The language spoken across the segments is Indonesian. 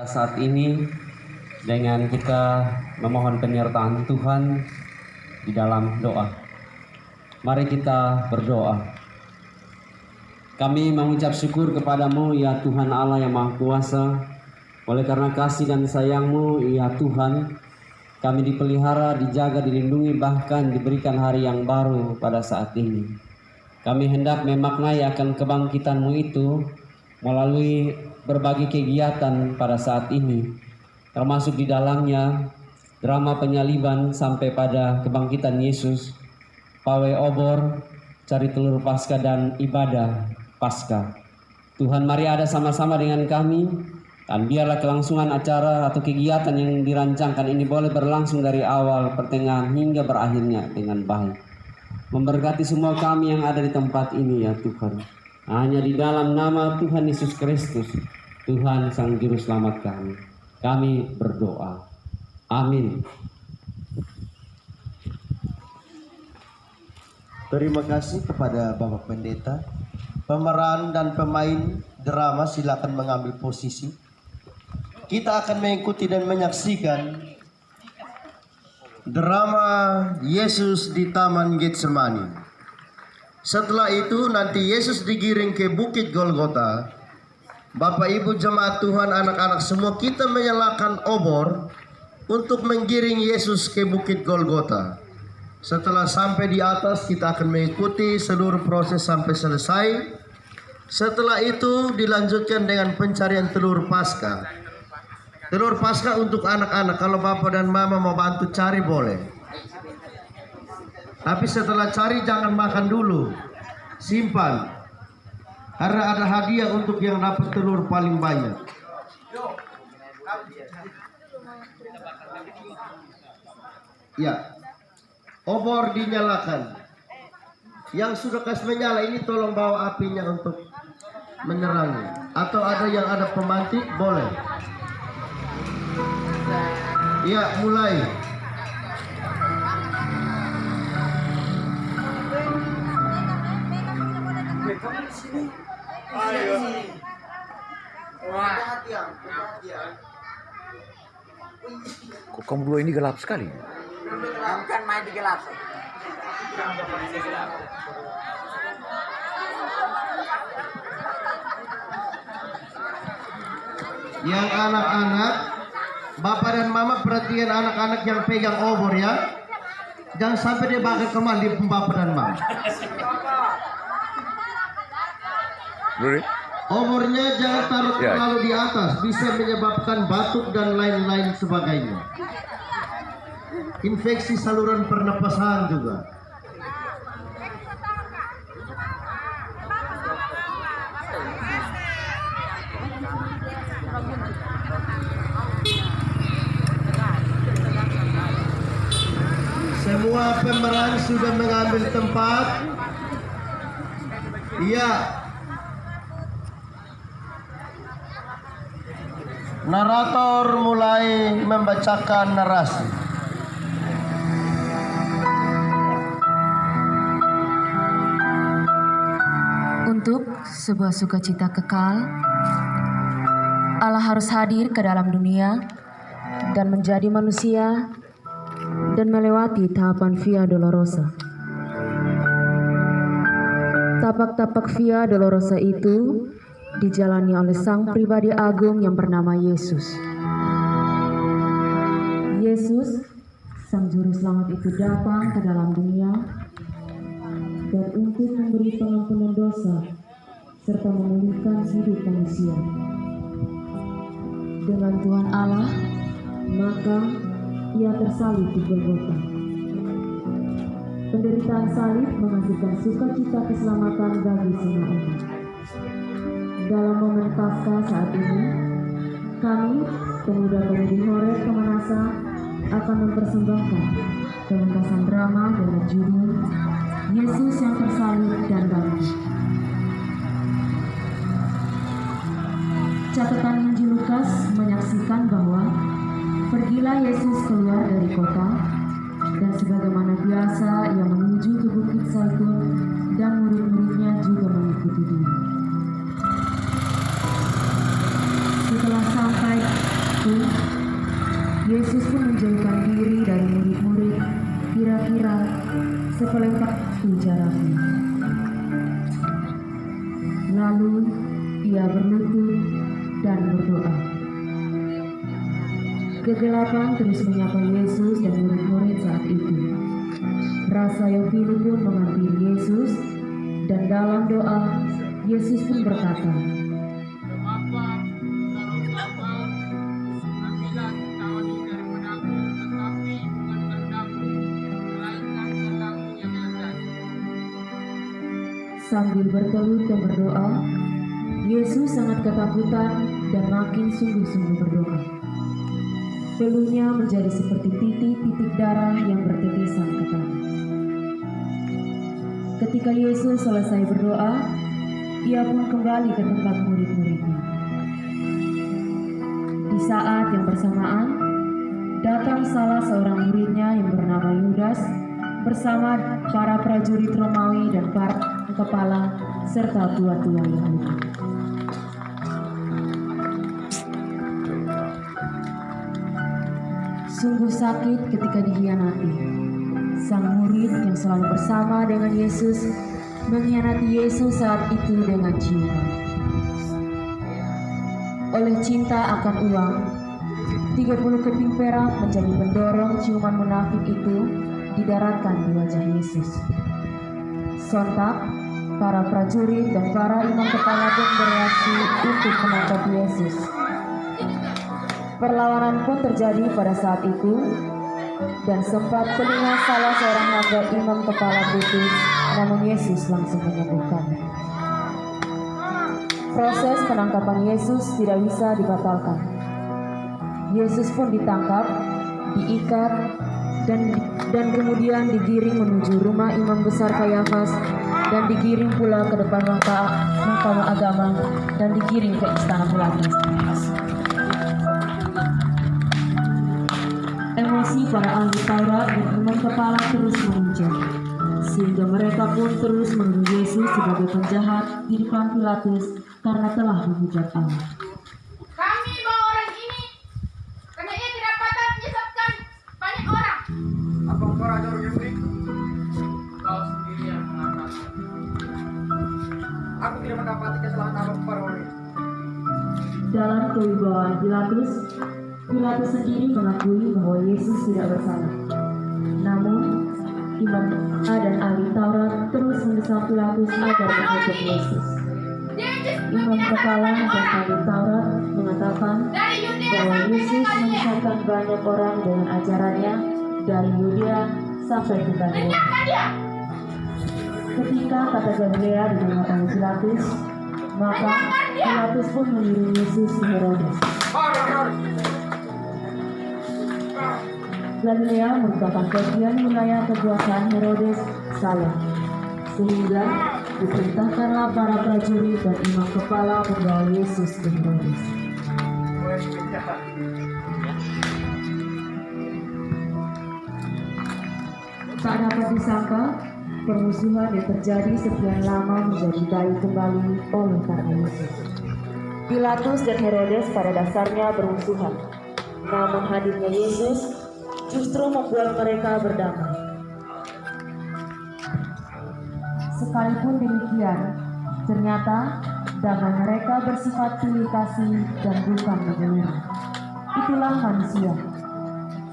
Saat ini dengan kita memohon penyertaan Tuhan di dalam doa. Mari kita berdoa. Kami mengucap syukur kepadamu ya Tuhan Allah yang Maha Kuasa. Oleh karena kasih dan sayang-Mu ya Tuhan, kami dipelihara, dijaga, dilindungi, bahkan diberikan hari yang baru pada saat ini. Kami hendak memaknai akan kebangkitan-Mu itu melalui berbagai kegiatan pada saat ini, termasuk di dalamnya drama penyaliban sampai pada kebangkitan Yesus, pawai obor, cari telur Paskah dan ibadah Paskah. Tuhan, mari ada sama-sama dengan kami, dan biarlah kelangsungan acara atau kegiatan yang dirancangkan ini boleh berlangsung dari awal, pertengahan hingga berakhirnya dengan baik. Memberkati semua kami yang ada di tempat ini ya Tuhan. Hanya di dalam nama Tuhan Yesus Kristus, Tuhan Sang Juru Selamat kami berdoa. Amin. Terima kasih kepada Bapak Pendeta. Pemeran dan pemain drama silakan mengambil posisi. Kita akan mengikuti dan menyaksikan drama Yesus di Taman Getsemani. Setelah itu nanti Yesus digiring ke Bukit Golgota. Bapak Ibu jemaat Tuhan, anak-anak semua, kita menyalakan obor untuk menggiring Yesus ke Bukit Golgota. Setelah sampai di atas, kita akan mengikuti seluruh proses sampai selesai. Setelah itu dilanjutkan dengan pencarian telur Paskah. Telur Paskah untuk anak-anak. Kalau bapak dan mama mau bantu cari boleh. Tapi setelah cari jangan makan dulu. Simpan. Karena ada hadiah untuk yang dapat telur paling banyak. Ya. Obor dinyalakan. Yang sudah kasih menyala ini tolong bawa apinya untuk menerangi. Atau ada yang ada pemantik boleh. Ya, mulai. Kok kamu dua ini gelap sekali? Kamu kan main di gelap. Yang anak-anak, bapak dan mama perhatikan anak-anak yang pegang obor ya. Jangan sampai dia bakal kembali bapak dan mama. Obornya jangan taruh terlalu di atas, bisa menyebabkan batuk dan lain-lain sebagainya. Infeksi saluran pernapasan juga. Semua pemeran sudah mengambil tempat. Iya. Narator mulai membacakan narasi. Untuk sebuah sukacita kekal, Allah harus hadir ke dalam dunia dan menjadi manusia dan melewati tahapan Via Dolorosa. Tapak-tapak Via Dolorosa itu dijalani oleh Sang Pribadi Agung yang bernama Yesus. Yesus, Sang Juru Selamat itu datang ke dalam dunia dan untuk memberi pengampunan dosa serta memulihkan hidup manusia. Dengan Tuhan Allah, maka Ia tersalib di Golgota. Penderitaan salib menghasilkan sukacita keselamatan bagi semua umat. Dalam momen Paskah saat ini, kami, pemuda-pemudi Horeb Kemanasa, akan mempersembahkan pementasan drama dengan judul Yesus yang tersalib dan bangkit. Catatan Injil Lukas menyaksikan bahwa pergilah Yesus keluar dari kota dan sebagaimana biasa ia menuju ke Bukit Zaitun dan murid-muridnya juga mengikuti dia. Setelah sampai Yesus pun menjauhkan diri dari murid-murid, kira-kira sepelepak jaraknya. Lalu ia berlutut dan berdoa. Kegelapan terus menyapa Yesus dan murid-murid saat itu. Rasa yakin pun menghampiri Yesus, dan dalam doa Yesus pun berkata, Bapa, kalau ambillah cawan ini daripadaku, tetapi bukan kehendakku, melainkan kehendakmu yang terjadi. Sambil bertelut dan berdoa, Yesus sangat ketakutan dan makin sungguh-sungguh berdoa. Peluhnya menjadi seperti titik-titik darah yang bertetesan ke tanah. Ketika Yesus selesai berdoa, ia pun kembali ke tempat murid-muridnya. Di saat yang bersamaan, datang salah seorang muridnya yang bernama Yudas bersama para prajurit Romawi dan para kepala serta tua-tua Yahudi. Sungguh sakit ketika dikhianati. Sang murid yang selalu bersama dengan Yesus mengkhianati Yesus saat itu dengan ciuman. Oleh cinta akan uang, 30 keping perak menjadi pendorong ciuman munafik itu didaratkan di wajah Yesus. Sontak, para prajurit dan para imam kepala pun bereaksi untuk menangkap Yesus. Perlawanan pun terjadi pada saat itu, dan sempat telinga salah seorang hamba imam kepala putus, namun Yesus langsung menyembuhkannya. Proses penangkapan Yesus tidak bisa dibatalkan. Yesus pun ditangkap, diikat, dan kemudian digiring menuju rumah imam besar Kayafas, dan digiring pula ke depan mahkamah agama, dan digiring ke istana Pilatus. Emosi para ahli Taurat dan imam kepala terus memuncak, sehingga mereka pun terus menuduh Yesus sebagai penjahat di depan Pilatus karena telah menghujat Allah. Kami bawa orang ini karena ia kedapatan menyesatkan banyak orang. Apa engkau raja orang Yahudi? Kau sendiri yang mengatakan. Aku tidak mendapati kesalahan apa kepada orang ini. Dalam kewibawaan Pilatus sendiri mengakui bahwa Yesus tidak bersalah. Namun, imam dan ahli Taurat terus mendesak Pilatus agar menghukum Yesus. Imam kepala dan ahli Taurat mengatakan bahwa Yesus menyesatkan banyak orang dengan ajarannya dari Yudea sampai ke Galilea. Ketika kata Galilea didengarkan Pilatus, maka Pilatus pun mengirim Yesus ke Herodes. Galilea merupakan bagian wilayah kekuasaan Herodes Salem, sehingga diperintahkanlah para prajurit dan imam kepala membawa Yesus ke Herodes. Tak dapat disangka, permusuhan yang terjadi sekian lama menjadi baik kembali oleh karena Yesus. Pilatus dan Herodes pada dasarnya bermusuhan, namun hadirnya Yesus justru membuat mereka berdamai. Sekalipun demikian, ternyata damai mereka bersifat pilih kasih dan bukan menyeluruh. Itulah manusia.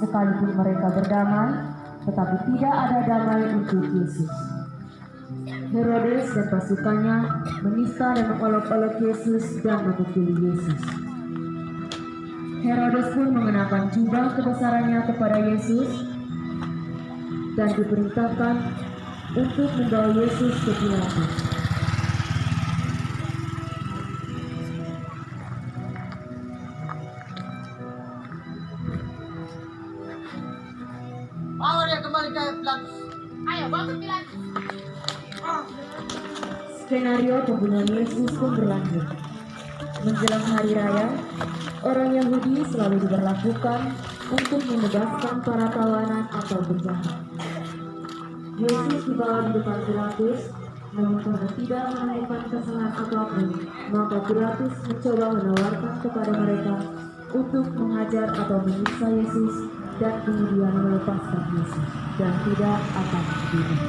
Sekalipun mereka berdamai, tetapi tidak ada damai untuk Yesus. Herodes dan pasukannya menista dan mengolok-olok Yesus dan memukuli Yesus. Herodes pun mengenakan jubah kebesarannya kepada Yesus dan diperintahkan untuk membawa Yesus ke Pilatus. Bawa dia kembali ke Pilatus. Ayo bawa ke Pilatus. Skenario pembunuhan Yesus pun berlanjut. Menjelang hari raya, orang Yahudi selalu diberlakukan untuk membebaskan para tawanan atau penjahat. Yesus dibawa di depan Pilatus, namun karena tidak menemukan kesalahan apapun, maka Pilatus mencoba menawarkan kepada mereka untuk menghajar atau menyiksa Yesus dan kemudian melepaskan Yesus dan tidak akan dibunuh.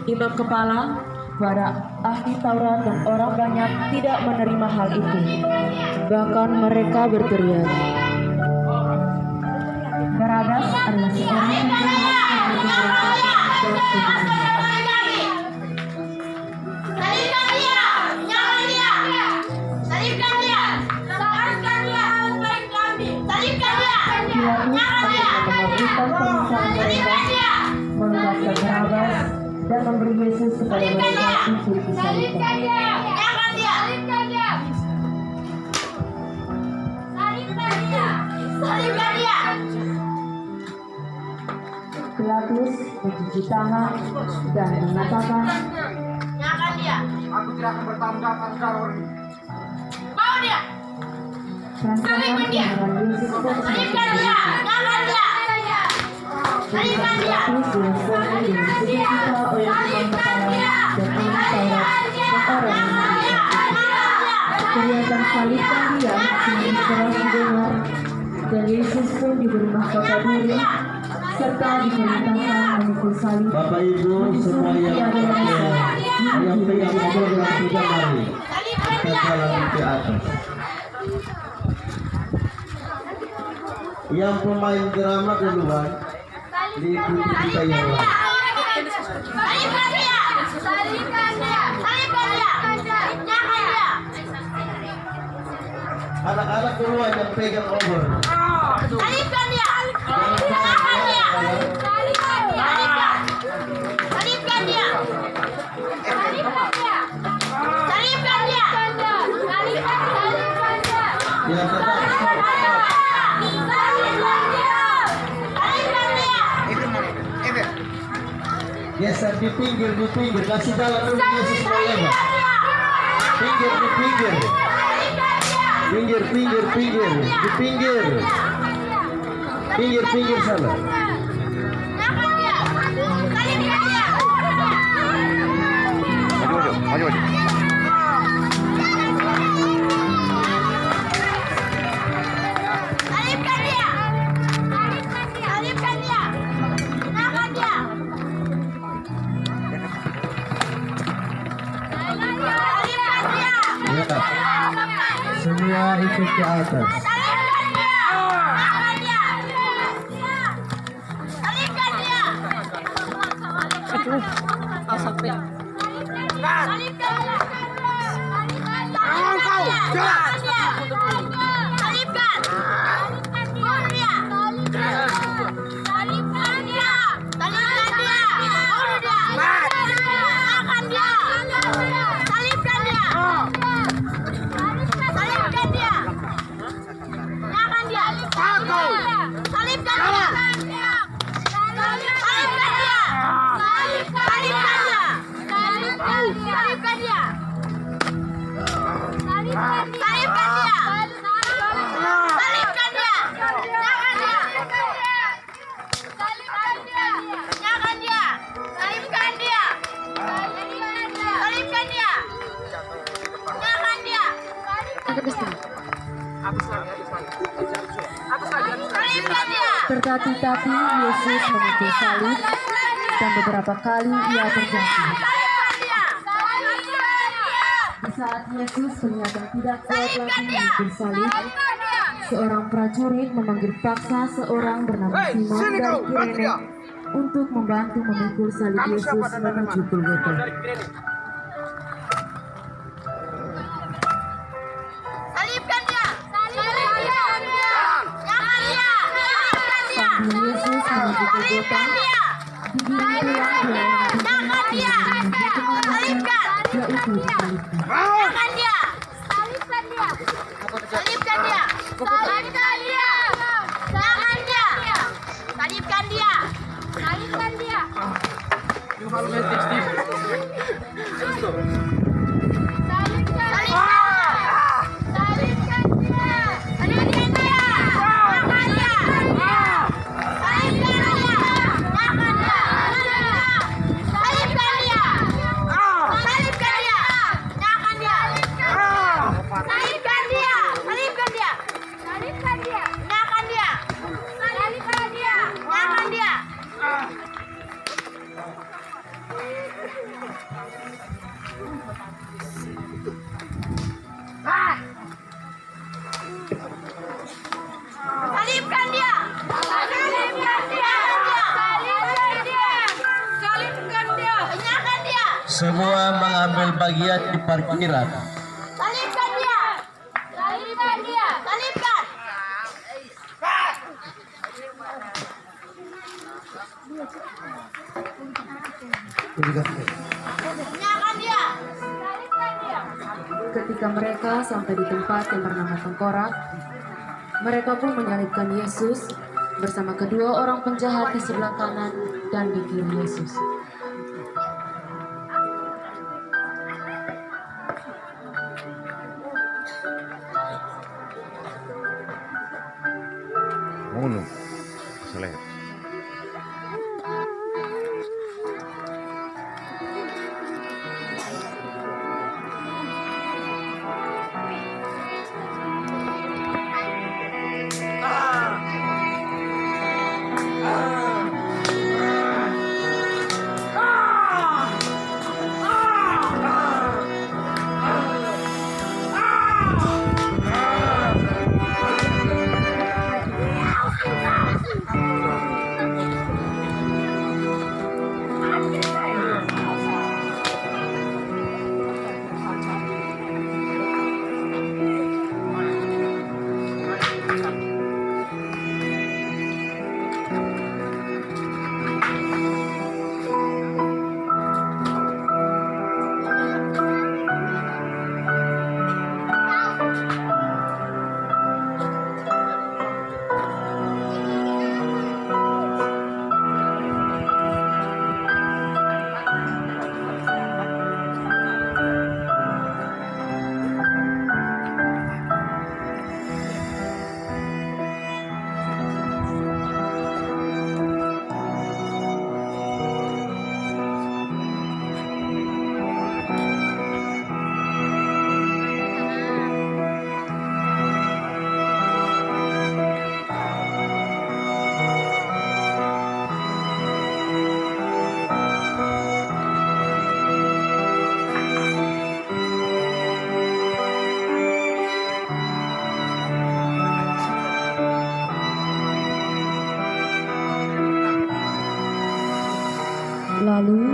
Imam kepala, para ahli Taurat dan orang banyak tidak menerima hal itu. Bahkan mereka berteriak, Barabas adalah seorang penjahat yang memberontak dan pembunuh. Pilatus akan mengabulkan permintaan mereka, melepaskan Barabas dan memberi Yesus kepada mereka untuk disalibkan. Pilatus mencuci tangan dan mengatakan, Aku tidak akan bertanggung jawab ini. Bawa dia. rancangan penyerahan Yesus pun semakin berubah. Pilatus diresponi dengan sukacita oleh imam kepala dan ahli Taurat dan orang yang mengikuti. Kelihatan salibkan dia semakin keras didengar, dan Yesus pun diberi mahkota duri serta diperintahkan memikul salib. Bapak Ibu semua yang pegang mobil dengan tiga mari kita jalan ke atas. Yang pemain drama duluan diikuti kita yang lain. Anak-anak duluan yang pegang obor. Yang geser di pinggir, kasih jalan dulu Yesus lewat. Pinggir, di pinggir, sana. Maju. Semua ikut ke atas. Tertatih-tatih Yesus memikul salib dan beberapa kali ia terjatuh. Di saat Yesus kelihatan tidak kuat lagi memikul salib, seorang prajurit memanggil paksa seorang bernama Simon dari Kirene untuk membantu memikul salib Yesus menuju Golgota. Yesus menuju Golgota, digiring pulang yaitu disalibkan. semua mengambil bagian di parkiran. Salibkan dia! Salibkan dia! Salibkan! Nyalakan dia! Salibkan dia! Ketika mereka sampai di tempat yang bernama Tengkorak, mereka pun menyalibkan Yesus bersama kedua orang penjahat di sebelah kanan dan di kiri Yesus. Ngono. Selesai. Lalu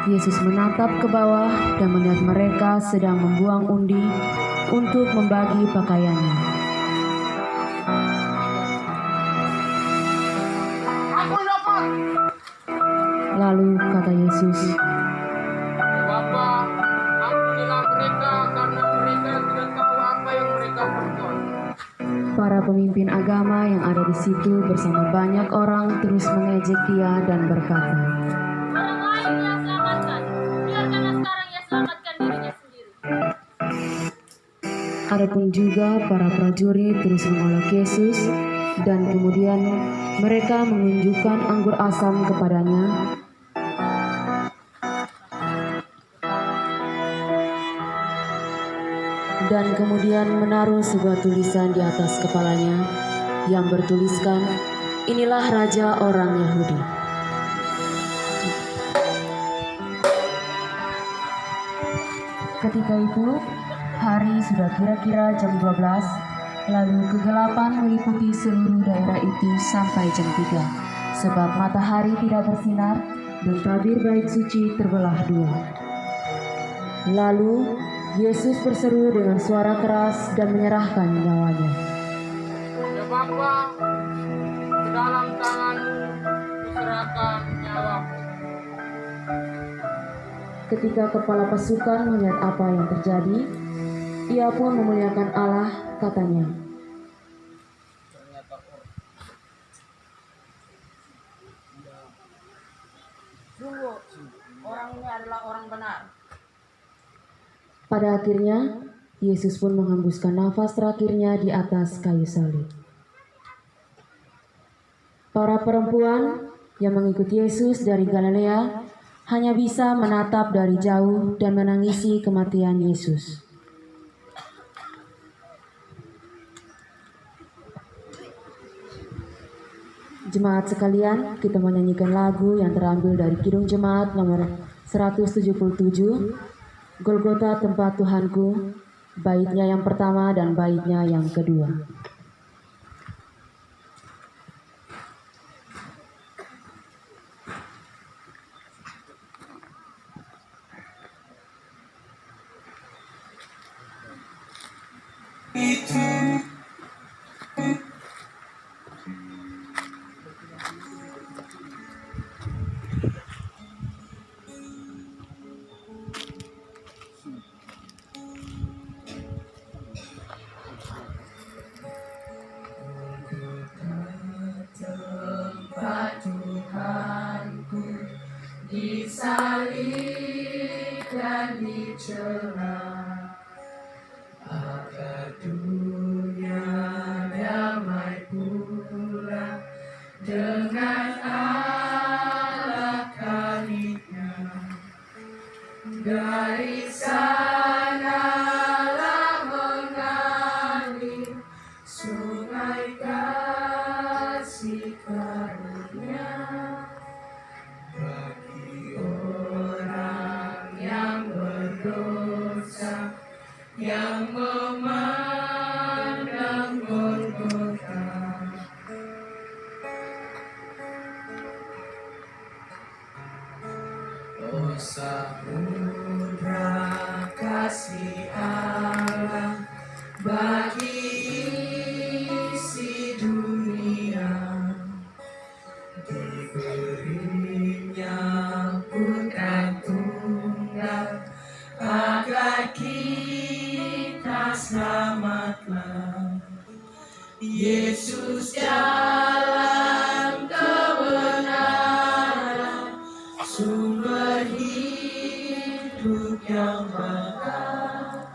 Yesus menatap ke bawah dan melihat mereka sedang membuang undi untuk membagi pakaiannya. Aku dapat. Lalu kata Yesus, Bapa, ampunilah mereka karena mereka tidak tahu apa yang mereka perbuat. para pemimpin agama yang ada di situ bersama banyak orang terus mengejek dia dan berkata, Orang lain yang selamatkan. Biarkanlah sekarang ia selamatkan dirinya sendiri. adapun juga para prajurit terus mengolok Yesus dan kemudian mereka menunjukkan anggur asam kepadanya dan kemudian menaruh sebuah tulisan di atas kepalanya yang bertuliskan, "Inilah Raja orang Yahudi." Ketika itu, hari sudah kira-kira jam 12, lalu kegelapan meliputi seluruh daerah itu sampai jam 3, sebab matahari tidak bersinar dan tabir bait suci terbelah dua. Lalu Yesus berseru dengan suara keras dan menyerahkan nyawanya. Ya Bapa, ke dalam tanganmu kuserahkan nyawaku. Ketika kepala pasukan melihat apa yang terjadi, ia pun memuliakan Allah, katanya, Sungguh, orang ini adalah orang benar. Pada akhirnya, Yesus pun menghembuskan nafas terakhirnya di atas kayu salib. Para perempuan yang mengikuti Yesus dari Galilea hanya bisa menatap dari jauh dan menangisi kematian Yesus. Jemaat sekalian, kita menyanyikan lagu yang terambil dari Kidung Jemaat nomor 177, Golgota Tempat Tuhanku, baitnya yang pertama dan baitnya yang kedua. celah, agar dunia damai pula dengan Allah Khalidnya. Dari sanalah mengalir sungai kasih karunia bagi orang yang berdosa, yang memandang Golgota. Oh samudra kasih Allah bagi isi dunia, diberinya putra tunggal agar kita selamatlah. Yesus jalan kebenaran, sumber hidup yang bakal,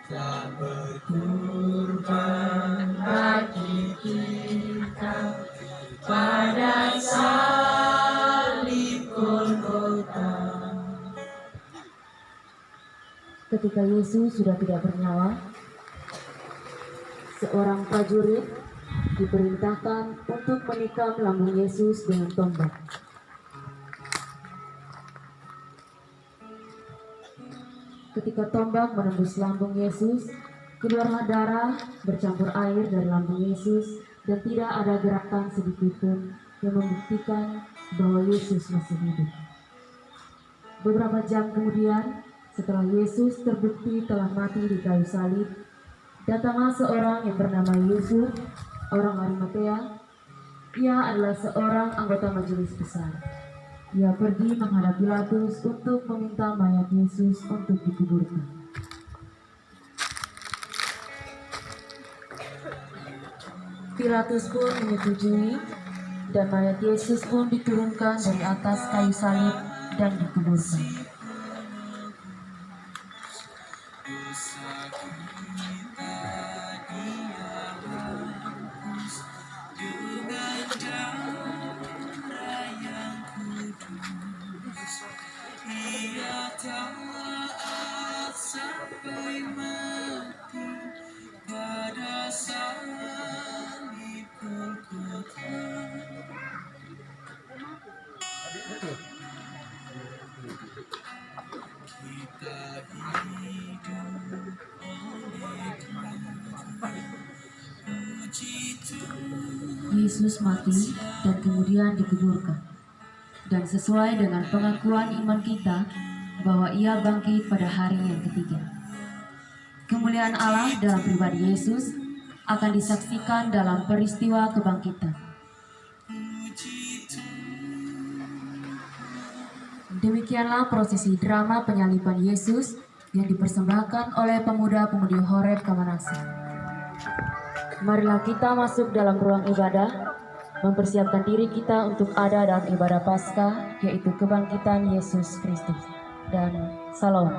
telah berkorban bagi kita pada salib Golgota. Ketika Yesus sudah tidak bernyawa, seorang prajurit diperintahkan untuk menikam lambung Yesus dengan tombak. Ketika tombak menembus lambung Yesus, keluarlah darah bercampur air dari lambung Yesus dan tidak ada gerakan sedikitpun yang membuktikan bahwa Yesus masih hidup. Beberapa jam kemudian, setelah Yesus terbukti telah mati di kayu salib, datanglah seorang yang bernama Yusuf, orang Arimatea. Ia adalah seorang anggota majelis besar. Ia pergi menghadap Pilatus untuk meminta mayat Yesus untuk dikuburkan. Pilatus pun menyetujui dan mayat Yesus pun diturunkan dari atas kayu salib dan dikuburkan. Yesus mati dan kemudian dikuburkan. Dan sesuai dengan pengakuan iman kita bahwa ia bangkit pada hari yang ketiga. Kemuliaan Allah dalam pribadi Yesus akan disaksikan dalam peristiwa kebangkitan. Demikianlah prosesi drama penyaliban Yesus yang dipersembahkan oleh pemuda-pemudi Horeb Kamanase. Marilah kita masuk dalam ruang ibadah, mempersiapkan diri kita untuk ada dalam ibadah Paskah, yaitu kebangkitan Yesus Kristus. Dan salam.